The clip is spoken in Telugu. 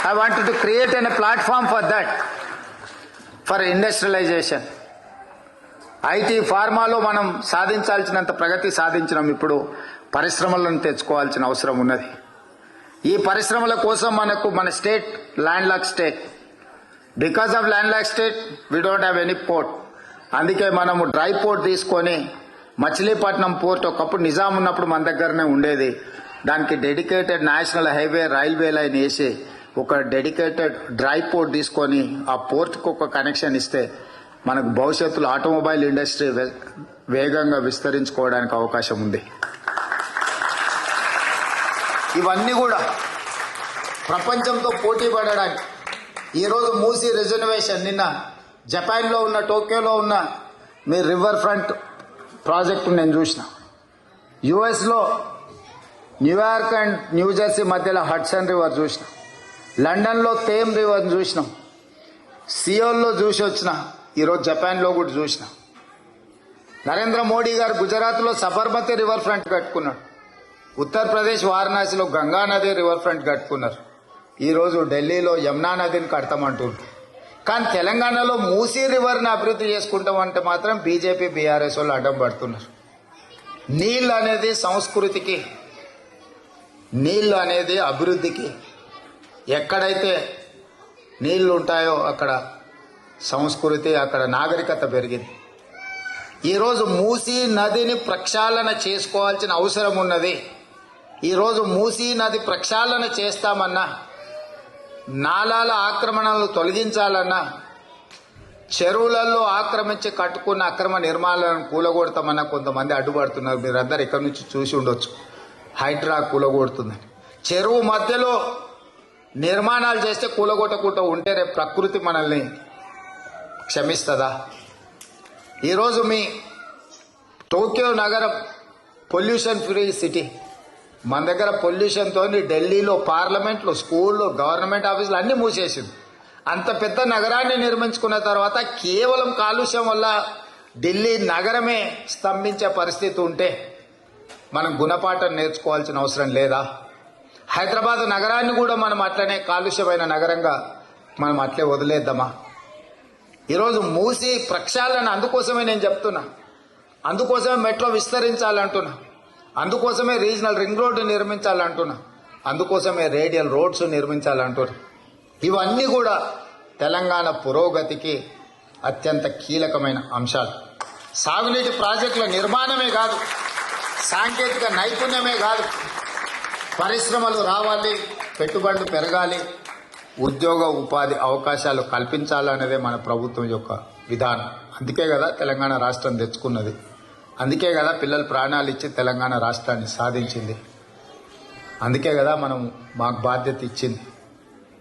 I wanted to create a platform for that, for industrialization. IT ఫార్మాలో మనం సాధించాల్సినంత ప్రగతి సాధించినాం. ఇప్పుడు పరిశ్రమలను తెచ్చుకోవాల్సిన అవసరం ఉన్నది. ఈ పరిశ్రమల కోసం మన state land lock state. Because of land lock state we don't have any port. అందుకే మనము డ్రై పోర్ట్ తీసుకొని మచిలీపట్నం పోర్ట్ ఒకప్పుడు నిజాం ఉన్నప్పుడు మన దగ్గరనే ఉండేది. దానికి dedicated national highway railway line వేసి ఒక డెడికేటెడ్ డ్రై పోర్ట్ తీసుకొని ఆ పోర్ట్కి ఒక కనెక్షన్ ఇస్తే మనకు భవిష్యత్తులో ఆటోమొబైల్ ఇండస్ట్రీ వేగంగా విస్తరించుకోవడానికి అవకాశం ఉంది. ఇవన్నీ కూడా ప్రపంచంతో పోటీ పడడానికి ఈరోజు మూసీ రిజర్వేషన్, నిన్న జపాన్లో ఉన్న టోక్యోలో ఉన్న మీ రివర్ ఫ్రంట్ ప్రాజెక్టు నేను చూసిన. యుఎస్లో న్యూయార్క్ అండ్ న్యూజెర్సీ మధ్యలో హడ్సన్ రివర్ చూసిన. లండన్లో థేమ్ రివర్ చూసినాం. సియోల్లో చూసి వచ్చిన. ఈరోజు జపాన్లో కూడా చూసిన. నరేంద్ర మోడీ గారు గుజరాత్లో సబర్మతి రివర్ ఫ్రంట్ కట్టుకున్నాడు. ఉత్తరప్రదేశ్ వారణాసిలో గంగా నది రివర్ ఫ్రంట్ కట్టుకున్నారు. ఈరోజు ఢిల్లీలో యమునా నదిని కడతామంటున్నారు. కానీ తెలంగాణలో మూసీ రివర్ని అభివృద్ధి చేసుకుంటామంటే మాత్రం బీజేపీ బీఆర్ఎస్ వాళ్ళు అడ్డం పడుతున్నారు. నీళ్ళు అనేది సంస్కృతికి, నీళ్ళు అనేది అభివృద్ధికి. ఎక్కడైతే నీళ్లు ఉంటాయో అక్కడ సంస్కృతి, అక్కడ నాగరికత పెరిగింది. ఈరోజు మూసీ నదిని ప్రక్షాళన చేసుకోవాల్సిన అవసరం ఉన్నది. ఈరోజు మూసీ నది ప్రక్షాళన చేస్తామన్నా, నాలాల ఆక్రమణలు తొలగించాలన్నా, చెరువులలో ఆక్రమించి కట్టుకున్న అక్రమ నిర్మాణాలను కూలగొడతామన్నా కొంతమంది అడ్డుపడుతున్నారు. మీరందరూ ఇక్కడ నుంచి చూసి ఉండొచ్చు. హైడ్రా కూలగొడుతుందని. చెరువు మధ్యలో నిర్మాణాలు చేస్తే కూలగొట్టకుండా ఉంటే రేపు ప్రకృతి మనల్ని క్షమిస్తుందా? ఈరోజు మీ టోక్యో నగరం పొల్యూషన్ ఫ్రీ సిటీ. మన దగ్గర పొల్యూషన్తో ఢిల్లీలో పార్లమెంట్లో, స్కూల్లో, గవర్నమెంట్ ఆఫీసులు అన్నీ మూసేసింది. అంత పెద్ద నగరాన్ని నిర్మించుకున్న తర్వాత కేవలం కాలుష్యం వల్ల ఢిల్లీ నగరమే స్తంభించే పరిస్థితి ఉంటే మనం గుణపాఠం నేర్చుకోవాల్సిన అవసరం లేదా? హైదరాబాద్ నగరాన్ని కూడా మనం అట్లనే కాలుష్యమైన నగరంగా మనం అట్లే వదిలేద్దామా? ఈరోజు మూసి ప్రక్షాళన అందుకోసమే నేను చెప్తున్నా. అందుకోసమే మెట్రో విస్తరించాలంటున్నా. అందుకోసమే రీజనల్ రింగ్ రోడ్డు నిర్మించాలంటున్నా. అందుకోసమే రేడియల్ రోడ్స్ నిర్మించాలంటున్నా. ఇవన్నీ కూడా తెలంగాణ పురోగతికి అత్యంత కీలకమైన అంశాలు. సాగునీటి ప్రాజెక్టుల నిర్మాణమే కాదు, సాంకేతిక నైపుణ్యమే కాదు, పరిశ్రమలు రావాలి, పెట్టుబడులు పెరగాలి, ఉద్యోగ ఉపాధి అవకాశాలు కల్పించాలనేదే మన ప్రభుత్వం యొక్క విధానం. అందుకే కదా తెలంగాణ రాష్ట్రం తెచ్చుకున్నది. అందుకే కదా పిల్లలు ప్రాణాలు ఇచ్చి తెలంగాణ రాష్ట్రాన్ని సాధించింది. అందుకే కదా మనం మాకు బాధ్యత ఇచ్చింది.